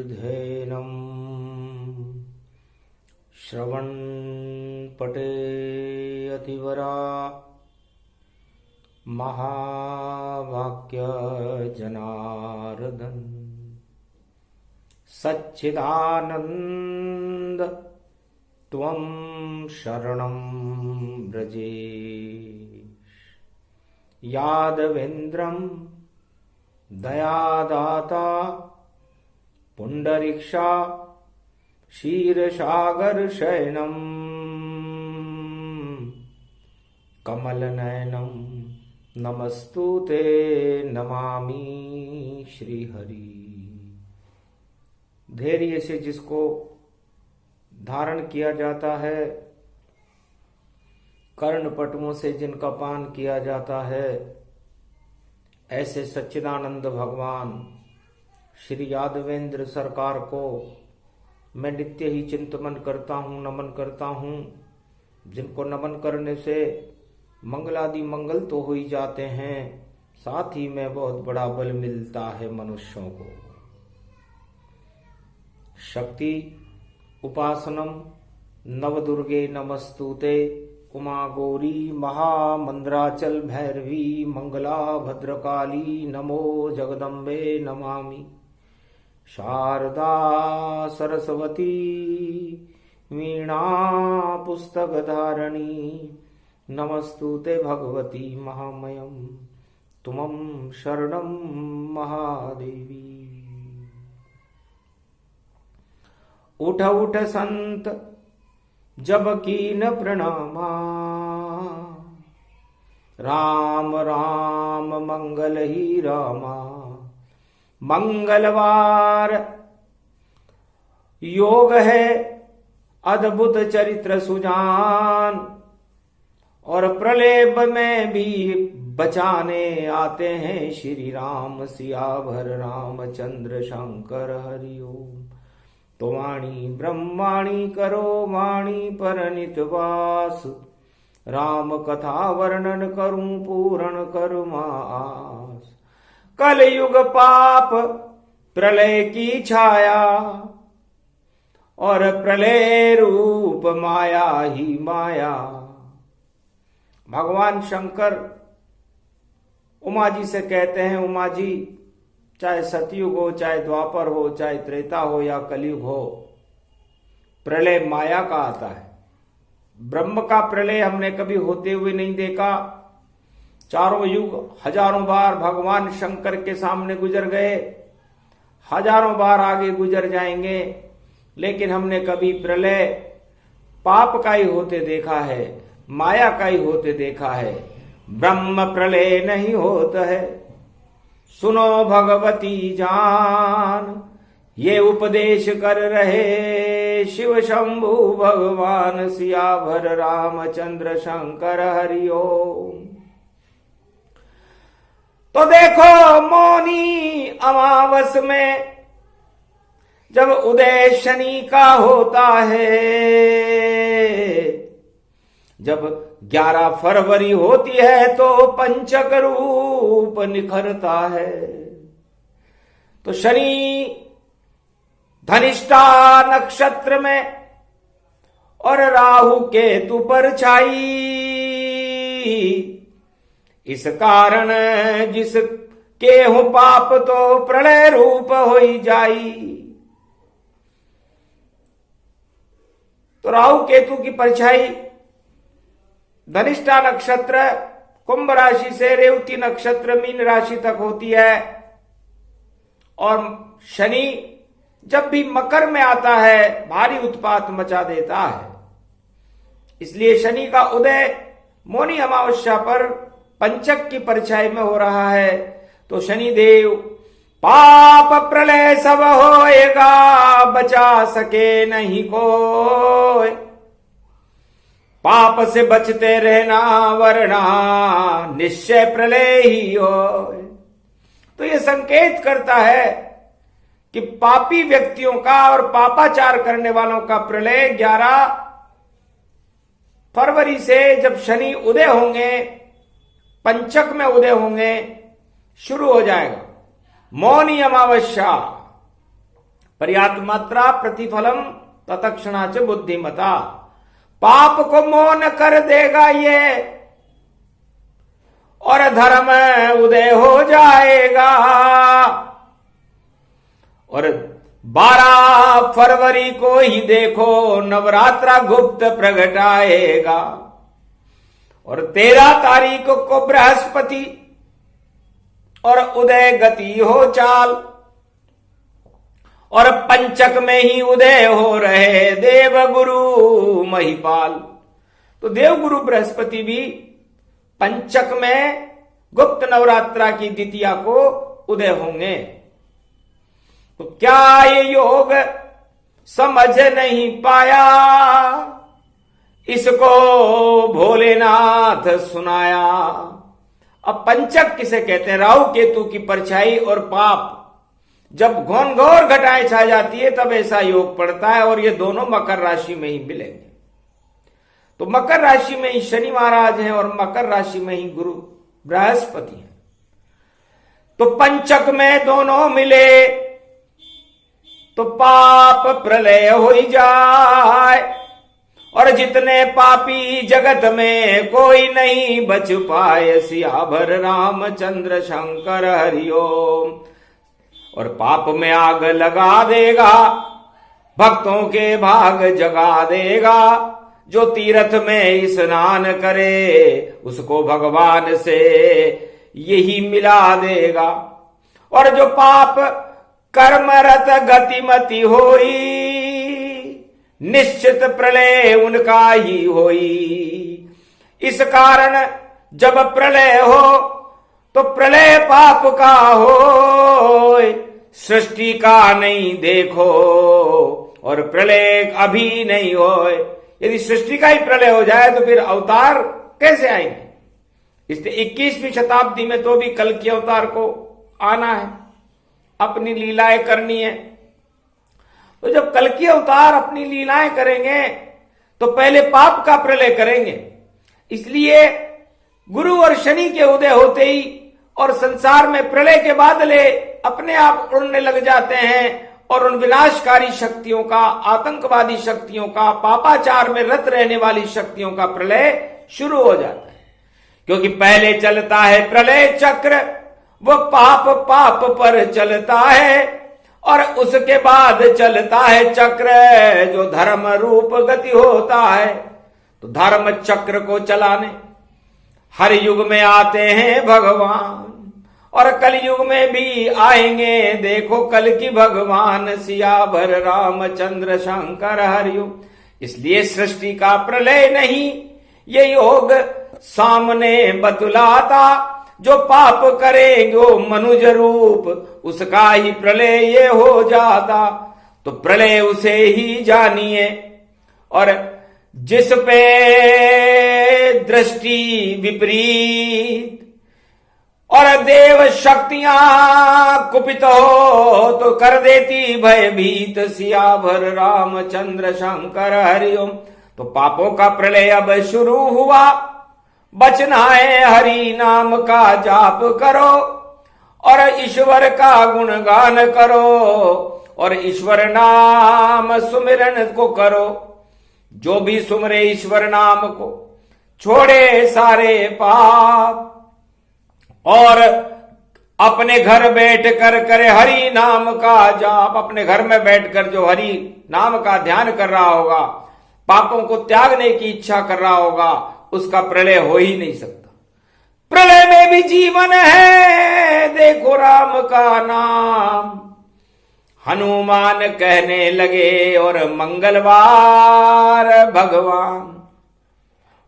ध्येनं श्रवणपटे अतिवरा महावाक्य जनार्दन सच्चिदानंद त्वं शरणं व्रजेश यादवेन्द्रं दयादाता पुंडरीक्षा क्षीरसागर शयनं कमलनयनं नमस्तुते नमामि श्रीहरि। धैर्य से जिसको धारण किया जाता है, कर्णपटुओं से जिनका पान किया जाता है, ऐसे सच्चिदानंद भगवान श्री यादवेंद्र सरकार को मैं नित्य ही चिंतन करता हूँ, नमन करता हूँ, जिनको नमन करने से मंगलादि मंगल तो हो ही जाते हैं, साथ ही में बहुत बड़ा बल मिलता है मनुष्यों को। शक्ति उपासनम नवदुर्गे नमस्तुते उमा गौरी महामंद्राचल भैरवी मंगला भद्रकाली नमो जगदम्बे नमामि। शारदा सरस्वती वीणा पुस्तकधारिणी नमस्तुते भगवती महामयम तुमं शरणं महादेवी। उठ उठ संत जब कीन प्रणामा, राम राम मंगल ही रामा। मंगलवार योग है अद्भुत चरित्र सुजान, और प्रलेप में भी बचाने आते हैं श्री राम। सियावर रामचंद्र शंकर हरिओम। तो वाणी ब्रह्माणी करो वाणी पर नितवास, राम कथा वर्णन करूं पूर्ण करुमास। कल युग पाप प्रलय की छाया, और प्रलय रूप माया ही माया। भगवान शंकर उमा जी से कहते हैं, उमा जी चाहे सतयुग हो, चाहे द्वापर हो, चाहे त्रेता हो या कलयुग हो, प्रलय माया का आता है। ब्रह्म का प्रलय हमने कभी होते हुए नहीं देखा। चारों युग हजारों बार भगवान शंकर के सामने गुजर गए, हजारों बार आगे गुजर जाएंगे, लेकिन हमने कभी प्रलय पाप का ही होते देखा है, माया का ही होते देखा है। ब्रह्म प्रलय नहीं होता है, सुनो भगवती जान, ये उपदेश कर रहे शिव शंभु भगवान। सियावर रामचंद्र शंकर हरिओम। तो देखो मौनी अमावस में जब उदय शनि का होता है, जब 11 फरवरी होती है तो पंचक रूप निखरता है। तो शनि धनिष्ठा नक्षत्र में और राहु केतु पर छाई, इस कारण जिसके हो पाप तो प्रलय रूप होई जाई। तो राहु केतु की परछाई धनिष्ठा नक्षत्र कुंभ राशि से रेवती नक्षत्र मीन राशि तक होती है, और शनि जब भी मकर में आता है भारी उत्पात मचा देता है। इसलिए शनि का उदय मौनी अमावस्या पर पंचक की परछाई में हो रहा है। तो शनि देव पाप प्रलय सब होएगा, बचा सके नहीं कोई। पाप से बचते रहना वरना निश्चय प्रलय ही हो। तो यह संकेत करता है कि पापी व्यक्तियों का और पापाचार करने वालों का प्रलय 11 फरवरी से जब शनि उदय होंगे, पंचक में उदय होंगे, शुरू हो जाएगा। मौनी अमावस्या पर्याप्त मात्रा प्रतिफलम तत्क्षणाच बुद्धिमता। पाप को मौन कर देगा ये और धर्म उदय हो जाएगा। और 12 फरवरी को ही देखो नवरात्रा गुप्त प्रगटाएगा। और 13 तारीख को बृहस्पति और उदय गति हो चाल। और पंचक में ही उदय हो रहे देव गुरु महिपाल। तो देव गुरु बृहस्पति भी पंचक में गुप्त नवरात्रा की द्वितीया को उदय होंगे। तो क्या ये योग समझ नहीं पाया, इसको भोलेनाथ सुनाया। अब पंचक किसे कहते हैं? राहु केतु की परछाई और पाप जब घोर घटाएं छा जाती है तब ऐसा योग पड़ता है। और ये दोनों मकर राशि में ही मिलेंगे। तो मकर राशि में ही शनि महाराज हैं और मकर राशि में ही गुरु बृहस्पति हैं। तो पंचक में दोनों मिले तो पाप प्रलय हो ही जाए। और जितने पापी जगत में कोई नहीं बच पाए, सियावर रामचंद्र शंकर हरिओम। और पाप में आग लगा देगा, भक्तों के भाग जगा देगा। जो तीर्थ में स्नान करे उसको भगवान से यही मिला देगा। और जो पाप कर्मरत गतिमति होई, निश्चित प्रलय उनका ही होई। इस कारण जब प्रलय हो तो प्रलय पाप का हो, सृष्टि का नहीं देखो। और प्रलय अभी नहीं होए। यदि सृष्टि का ही प्रलय हो जाए तो फिर अवतार कैसे आएंगे? इसलिए 21वीं शताब्दी में तो भी कल के अवतार को आना है, अपनी लीलाएं करनी है। तो जब कल की अवतार अपनी लीलाएं करेंगे तो पहले पाप का प्रलय करेंगे। इसलिए गुरु और शनि के उदय होते ही और संसार में प्रलय के बादले अपने आप उड़ने लग जाते हैं। और उन विनाशकारी शक्तियों का, आतंकवादी शक्तियों का, पापाचार में रत रहने वाली शक्तियों का प्रलय शुरू हो जाता है। क्योंकि पहले चलता है प्रलय चक्र, वो पाप पाप पर चलता है। और उसके बाद चलता है चक्र जो धर्म रूप गति होता है। तो धर्म चक्र को चलाने हर युग में आते हैं भगवान। और कल युग में भी आएंगे, देखो कल की भगवान सियावर रामचंद्र शंकर हरिओम। इसलिए सृष्टि का प्रलय नहीं, ये योग सामने बतलाता। जो पाप करेंगे मनुज रूप, उसका ही प्रलय ये हो जाता। तो प्रलय उसे ही जानिए। और जिस पे दृष्टि विपरीत और देव शक्तियां कुपित हो तो कर देती भयभीत, सियावर रामचंद्र शंकर हरिओम। तो पापों का प्रलय अब शुरू हुआ। बचना है हरि नाम का जाप करो और ईश्वर का गुणगान करो। और ईश्वर नाम सुमिरन को करो। जो भी सुमरे ईश्वर नाम को छोड़े सारे पाप। और अपने घर बैठकर करे हरि नाम का जाप। अपने घर में बैठकर जो हरि नाम का ध्यान कर रहा होगा, पापों को त्यागने की इच्छा कर रहा होगा, उसका प्रलय हो ही नहीं सकता। प्रलय में भी जीवन है, देखो राम का नाम। हनुमान कहने लगे और मंगलवार भगवान,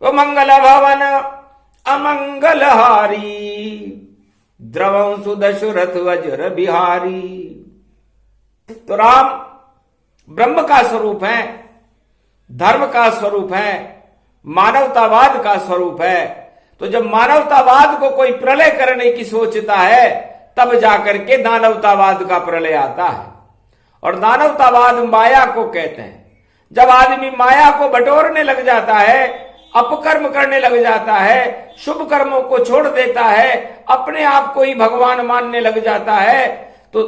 वो मंगल भवन अमंगलहारी, द्रवंसु दशरथ वज्र बिहारी। तो राम ब्रह्म का स्वरूप है, धर्म का स्वरूप है, मानवतावाद का स्वरूप है। तो जब मानवतावाद को कोई प्रलय करने की सोचता है तब जाकर के दानवतावाद का प्रलय आता है। और दानवतावाद माया को कहते हैं। जब आदमी माया को बटोरने लग जाता है, अपकर्म करने लग जाता है, शुभ कर्मों को छोड़ देता है, अपने आप को ही भगवान मानने लग जाता है, तो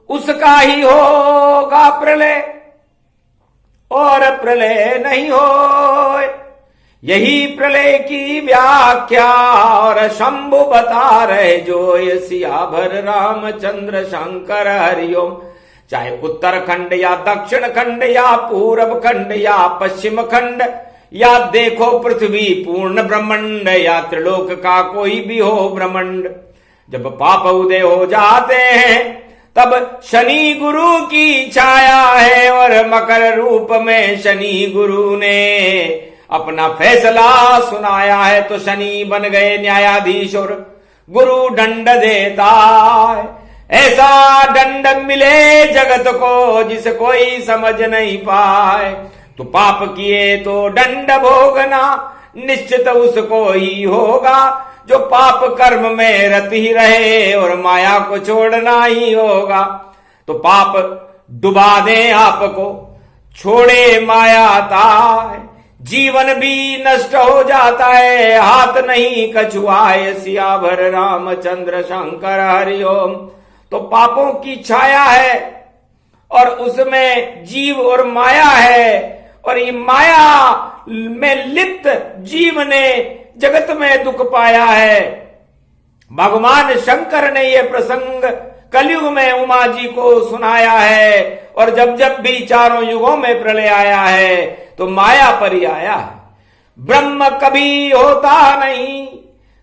उसका ही होगा प्रलय और प्रलय नहीं हो। यही प्रलय की व्याख्या और शंभु बता रहे जो ये सियावर रामचंद्र शंकर हरिओम। चाहे उत्तर खंड या दक्षिण खंड या पूर्व खंड या पश्चिम खंड या देखो पृथ्वी पूर्ण ब्रह्मांड या त्रिलोक का कोई भी हो ब्रह्मांड, जब पाप उदय हो जाते हैं तब शनि गुरु की छाया है और मकर रूप में शनि गुरु ने अपना फैसला सुनाया है। तो शनि बन गए न्यायाधीश और गुरु दंड देता है। ऐसा दंड मिले जगत को जिसे कोई समझ नहीं पाए। तो पाप किए तो दंड भोगना निश्चित उसको ही होगा जो पाप कर्म में रत ही रहे और माया को छोड़ना ही होगा। तो पाप डुबा दे आपको, छोड़े माया ताय, जीवन भी नष्ट हो जाता है, हाथ नहीं कछुआए सियावर रामचंद्र शंकर हरिओम। तो पापों की छाया है और उसमें जीव और माया है, और ये माया में लिप्त जीव ने जगत में दुख पाया है। भगवान शंकर ने यह प्रसंग कलयुग में उमा जी को सुनाया है, और जब जब भी चारों युगों में प्रलय आया है तो माया पर ही आया है। ब्रह्म कभी होता नहीं,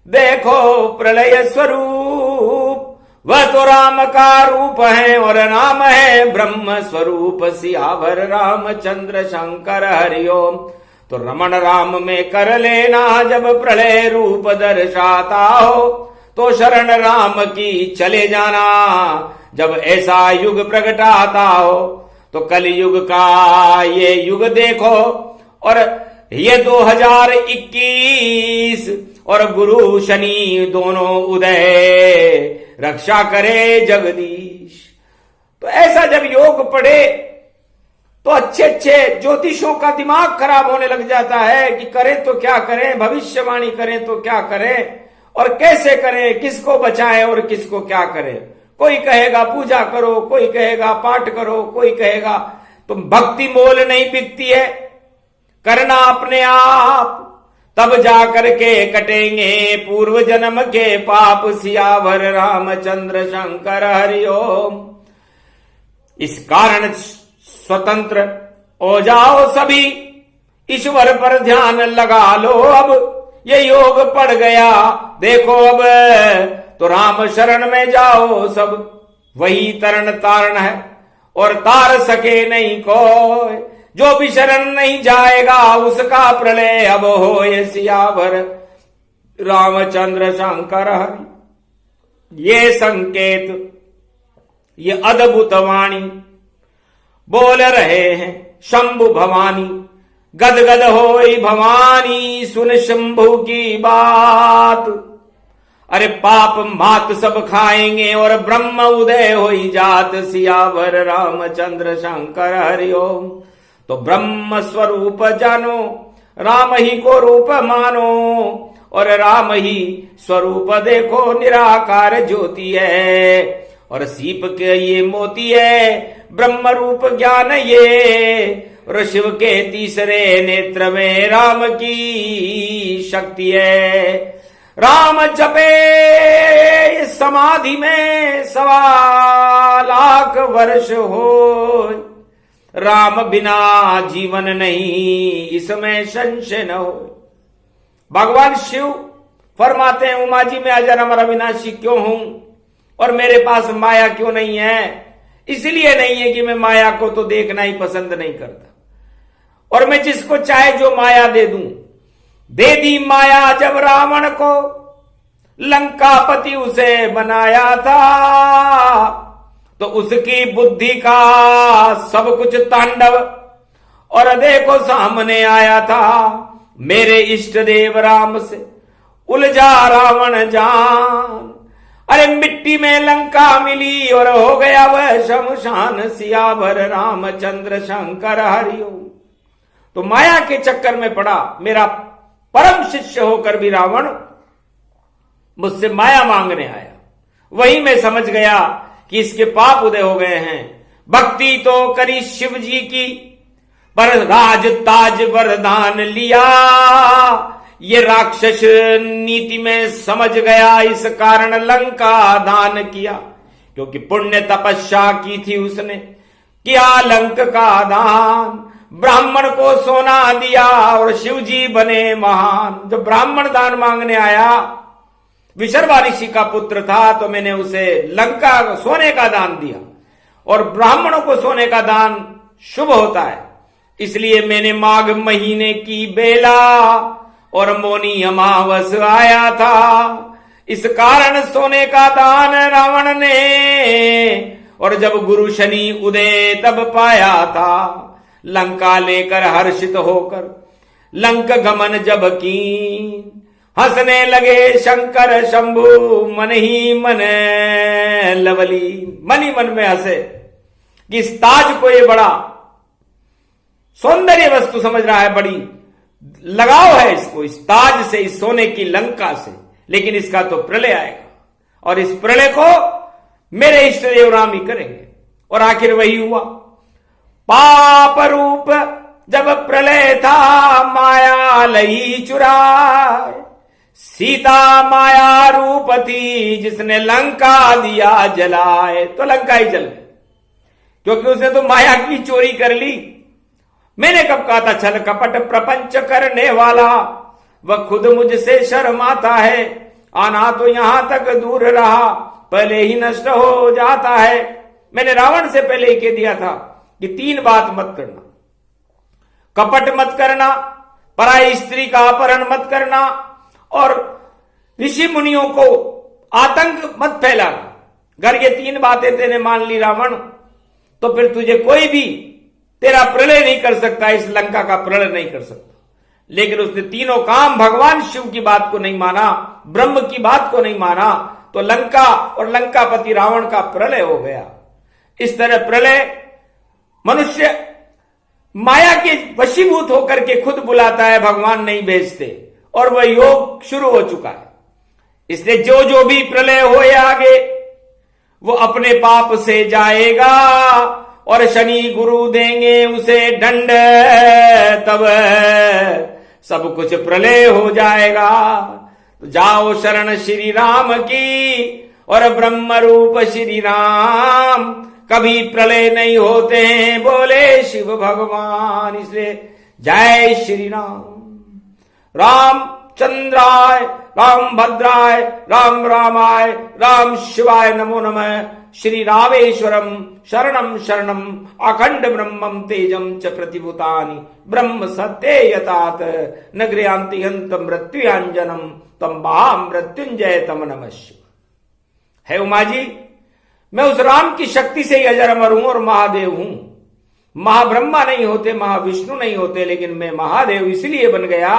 देखो प्रलय स्वरूप, वह तो राम का रूप है और नाम है ब्रह्म स्वरूप सियावर रामचंद्र शंकर हरिओम। तो रमण राम में कर लेना जब प्रलय रूप दर्शाता हो, तो शरण राम की चले जाना जब ऐसा युग प्रगटाता हो। तो कलयुग का ये युग देखो और ये 2021 और गुरु शनि दोनों उदय, रक्षा करे जगदीश। तो ऐसा जब योग पढ़े तो अच्छे अच्छे ज्योतिषों का दिमाग खराब होने लग जाता है कि करें तो क्या करें, भविष्यवाणी करें तो क्या करें और कैसे करें, किसको बचाएं और किसको क्या करें। कोई कहेगा पूजा करो, कोई कहेगा पाठ करो, कोई कहेगा तुम भक्ति मोल नहीं बिकती है, करना अपने आप, तब जाकर के कटेंगे पूर्व जन्म के पाप सियावर रामचंद्र शंकर हरिओम। इस कारण स्वतंत्र हो जाओ सभी, ईश्वर पर ध्यान लगा लो। अब ये योग पड़ गया देखो अब, तो राम शरण में जाओ सब, वही तरण तारण है और तार सके नहीं कोई। जो भी शरण नहीं जाएगा उसका प्रलय अब हो ये सियावर रामचंद्र शंकर हरि। ये संकेत, ये अद्भुत वाणी बोल रहे हैं शंभु भवानी। गदगद होई भवानी सुन शंभु की बात। अरे पाप मात सब खाएंगे और ब्रह्म उदय होई जात सियावर रामचंद्र शंकर हरिओम। तो ब्रह्म स्वरूप जानो, राम ही को रूप मानो, और राम ही स्वरूप देखो निराकार ज्योति है, और सीप के ये मोती है ब्रह्म रूप ज्ञान ये, और शिव के तीसरे नेत्र में राम की शक्ति है। राम जपे समाधि में 1.25 लाख वर्ष हो, राम बिना जीवन नहीं इसमें संशय न हो। भगवान शिव फरमाते हैं उमा जी मैं अजर अविनाशी क्यों हूं और मेरे पास माया क्यों नहीं है? इसलिए नहीं है कि मैं माया को तो देखना ही पसंद नहीं करता, और मैं जिसको चाहे जो माया दे दूं। दे दी माया जब रावण को, लंकापति उसे बनाया था, तो उसकी बुद्धि का सब कुछ तांडव और देखो सामने आया था। मेरे इष्ट देव राम से उलझा रावण जान, अरे मिट्टी में लंका मिली और हो गया वह शमशान सियावर रामचंद्र शंकर हरिओम। तो माया के चक्कर में पड़ा मेरा परम शिष्य होकर भी रावण मुझसे माया मांगने आया। वही मैं समझ गया कि इसके पाप उदय हो गए हैं। भक्ति तो करी शिव जी की, पर राज ताज वरदान लिया। ये राक्षस नीति में समझ गया, इस कारण लंका दान किया। क्योंकि पुण्य तपस्या की थी उसने, किया लंक का दान। ब्राह्मण को सोना दिया और शिव जी बने महान। जब ब्राह्मण दान मांगने आया, विशर्वा ऋषि का पुत्र था, तो मैंने उसे लंका सोने का दान दिया। और ब्राह्मणों को सोने का दान शुभ होता है, इसलिए मैंने माघ महीने की बेला और मौनी अमावस आया था, इस कारण सोने का दान रावण ने। और जब गुरु शनि उदय तब पाया था, लंका लेकर हर्षित होकर लंक गमन जब की। हंसने लगे शंकर शंभु मन ही मन लवली, मन ही मन में हंसे कि इस ताज को ये बड़ा सौंदर्य वस्तु समझ रहा है, बड़ी लगाव है इसको, इस ताज से, इस सोने की लंका से। लेकिन इसका तो प्रलय आएगा, और इस प्रलय को मेरे इष्ट देव राम ही करेंगे। और आखिर वही हुआ। पाप रूप जब प्रलय था, माया लई चुराए। सीता माया रूप थी, जिसने लंका दिया जलाए। तो लंका ही जल गई, क्योंकि उसने तो माया की चोरी कर ली। मैंने कब कहा था, छल कपट प्रपंच करने वाला वह खुद मुझसे शर्माता है। आना तो यहां तक दूर रहा, पहले ही नष्ट हो जाता है। मैंने रावण से पहले ही कह दिया था कि 3 बात मत करना। कपट मत करना, पराई स्त्री का अपहरण मत करना, और ऋषि मुनियों को आतंक मत फैलाना। अगर ये 3 बातें तेने मान ली रावण, तो फिर तुझे कोई भी तेरा प्रलय नहीं कर सकता, इस लंका का प्रलय नहीं कर सकता। लेकिन उसने तीनों काम, भगवान शिव की बात को नहीं माना, ब्रह्म की बात को नहीं माना, तो लंका और लंकापति रावण का प्रलय हो गया। इस तरह प्रलय मनुष्य माया के वशीभूत होकर के खुद बुलाता है, भगवान नहीं भेजते, और वह योग शुरू हो चुका है। इसलिए जो जो भी प्रलय हो आगे, वो अपने पाप से जाएगा, और शनि गुरु देंगे उसे दंड, तब सब कुछ प्रलय हो जाएगा। तो जाओ शरण श्री राम की, और ब्रह्म रूप श्री राम, कभी प्रलय नहीं होते हैं, बोले शिव भगवान। इसलिए जय श्री राम। राम चंद्राय, राम भद्राय, राम रामाय, राम शिवाय नमो नमः। श्री रामेश्वरम शरणम शरणम अखंड ब्रह्मम तेजम च प्रतिभूतानि ब्रह्म सत्ये यतात न गृह्णाति हन्त मृत्युंजनम तम महामृत्युंजय तम नमः। है उमा जी, मैं उस राम की शक्ति से ही अजर अमर हूं और महादेव हूं। महाब्रह्मा नहीं होते, महाविष्णु नहीं होते, लेकिन मैं महादेव इसलिए बन गया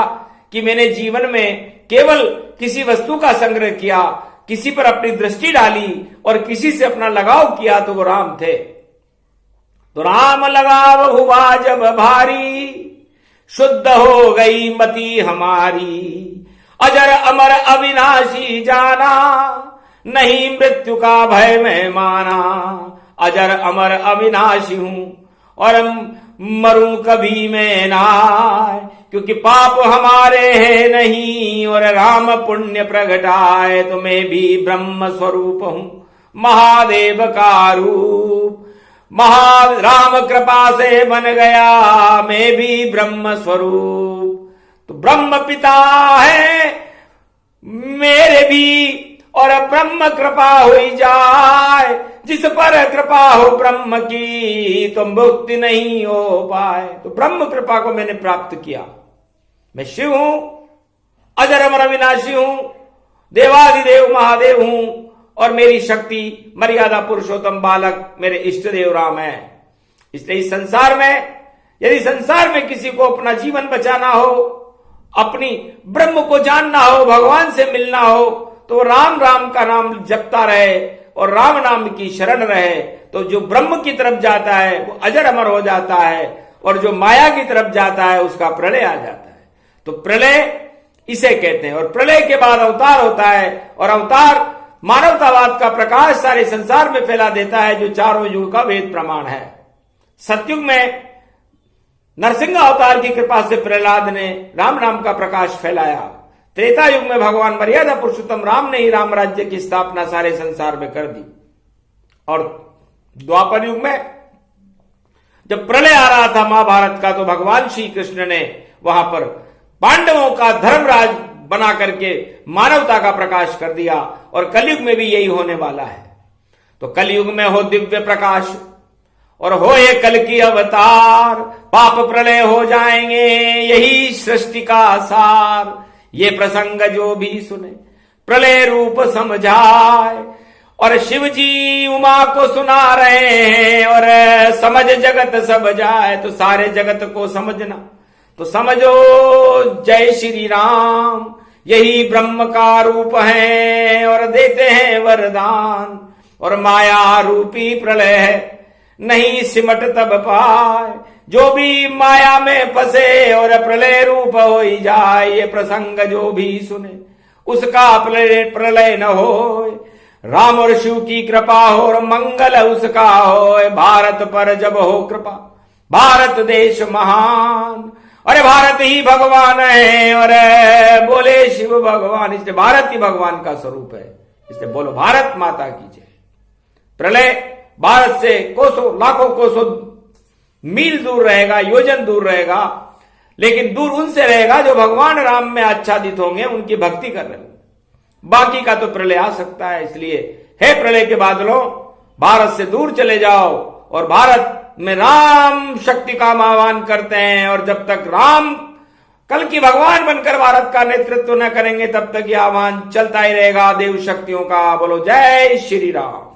कि मैंने जीवन में केवल किसी वस्तु का संग्रह किया, किसी पर अपनी दृष्टि डाली और किसी से अपना लगाव किया, तो वो राम थे। तो राम लगाव हुआ जब भारी, शुद्ध हो गई मति हमारी। अजर अमर अविनाशी जाना, नहीं मृत्यु का भय मैं माना। अजर अमर अविनाशी हूं और मरूं कभी मैं ना, क्योंकि पाप हमारे हैं नहीं और राम पुण्य प्रगटाए। तो मैं भी ब्रह्म स्वरूप हूं, महादेव का रूप। राम कृपा से बन गया मैं भी ब्रह्म स्वरूप। तो ब्रह्म पिता है मेरे भी, और ब्रह्म कृपा हुई जाए। जिस पर कृपा हो ब्रह्म की, तो मुक्ति नहीं हो पाए। तो ब्रह्म कृपा को मैंने प्राप्त किया। मैं शिव हूं, अजर अमर अविनाशी हूं, देवादिदेव महादेव हूं, और मेरी शक्ति मर्यादा पुरुषोत्तम बालक मेरे इष्ट देव राम है। इसलिए इस संसार में, यदि संसार में किसी को अपना जीवन बचाना हो, अपनी ब्रह्म को जानना हो, भगवान से मिलना हो, तो राम राम का नाम जपता रहे और राम नाम की शरण रहे। तो जो ब्रह्म की तरफ जाता है वो अजर अमर हो जाता है, और जो माया की तरफ जाता है उसका प्रलय आ जाता है। तो प्रलय इसे कहते हैं। और प्रलय के बाद अवतार होता है, और अवतार मानवतावाद का प्रकाश सारे संसार में फैला देता है, जो चारों युग का वेद प्रमाण है। सतयुग में नरसिंह अवतार की कृपा से प्रहलाद ने राम नाम का प्रकाश फैलाया। त्रेता युग में भगवान मर्यादा पुरुषोत्तम राम ने ही राम राज्य की स्थापना सारे संसार में कर दी। और द्वापर युग में जब प्रलय आ रहा था महाभारत का, तो भगवान श्री कृष्ण ने वहां पर पांडवों का धर्मराज बना करके मानवता का प्रकाश कर दिया। और कलयुग में भी यही होने वाला है। तो कलयुग में हो दिव्य प्रकाश और हो ये कल की अवतार, पाप प्रलय हो जाएंगे यही सृष्टि का सार। ये प्रसंग जो भी सुने प्रलय रूप समझाए, और शिव जी उमा को सुना रहे हैं, और समझ जगत सब जाए। तो सारे जगत को समझना, तो समझो जय श्री राम, यही ब्रह्म का रूप है और देते हैं वरदान। और माया रूपी प्रलय है नहीं सिमट तब पाए, जो भी माया में फंसे और प्रलय रूप हो ही जाए। ये प्रसंग जो भी सुने उसका प्रलय न हो, राम और शिव की कृपा हो और मंगल उसका हो। भारत पर जब हो कृपा, भारत देश महान, अरे भारत ही भगवान है और बोले शिव भगवान। इसलिए भारत ही भगवान का स्वरूप है, इसलिए बोलो भारत माता की जय। प्रलय भारत से कोसों लाखों कोसों मील दूर रहेगा, योजन दूर रहेगा, लेकिन दूर उनसे रहेगा जो भगवान राम में आच्छादित होंगे, उनकी भक्ति कर रहे होंगे। बाकी का तो प्रलय आ सकता है। इसलिए हे प्रलय के बादलों, भारत से दूर चले जाओ और भारत में राम शक्ति का आह्वान करते हैं। और जब तक राम कल की भगवान बनकर भारत का नेतृत्व न करेंगे, तब तक यह आह्वान चलता ही रहेगा देव शक्तियों का। बोलो जय श्री राम।